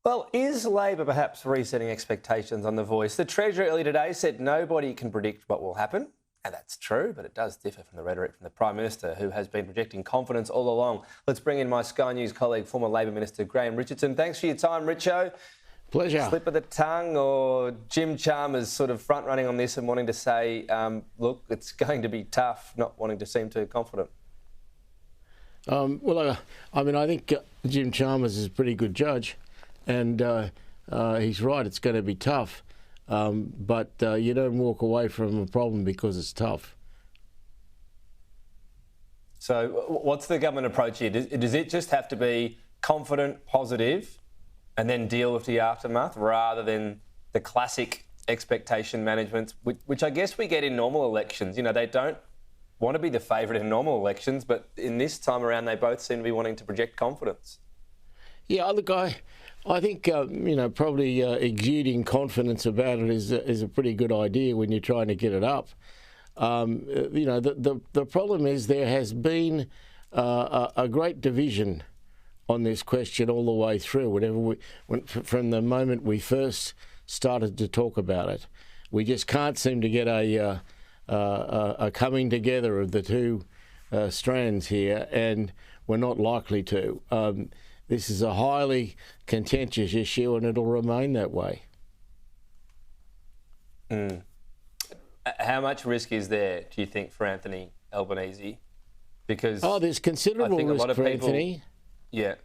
Well, is Labor perhaps resetting expectations on The Voice? The Treasurer earlier today said nobody can predict what will happen, and that's true, but it does differ from the rhetoric from the Prime Minister, who has been projecting confidence all along. Let's bring in my Sky News colleague, former Labor Minister Graham Richardson. Thanks for your time, Richo. Pleasure. Slip of the tongue, or Jim Chalmers sort of front-running on this and wanting to say, look, it's going to be tough, not wanting to seem too confident? I think Jim Chalmers is a pretty good judge, and he's right, it's going to be tough. But you don't walk away from a problem because it's tough. So what's the government approach here? Does it just have to be confident, positive, and then deal with the aftermath, rather than the classic expectation management, which I guess we get in normal elections? You know, they don't want to be the favourite in normal elections, but in this time around, they both seem to be wanting to project confidence. Yeah, look, I think, probably exuding confidence about it is a pretty good idea when you're trying to get it up. The problem is there has been a great division on this question all the way through. From the moment we first started to talk about it, we just can't seem to get a coming together of the two strands here, and we're not likely to. This is a highly contentious issue, and it'll remain that way. How much risk is there, do you think, for Anthony Albanese? Because there's considerable risk for Anthony. Yeah.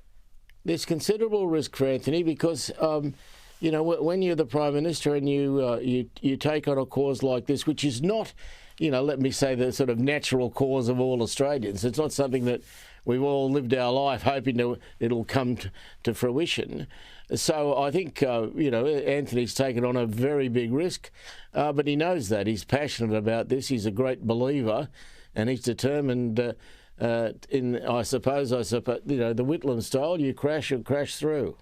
There's considerable risk for Anthony because, when you're the Prime Minister and you take on a cause like this, which is not, let me say, the sort of natural cause of all Australians. It's not something that we've all lived our life hoping it'll come to fruition. So I think, Anthony's taken on a very big risk, but he knows that. He's passionate about this. He's a great believer, and he's determined, I suppose, the Whitlam style, you crash and crash through.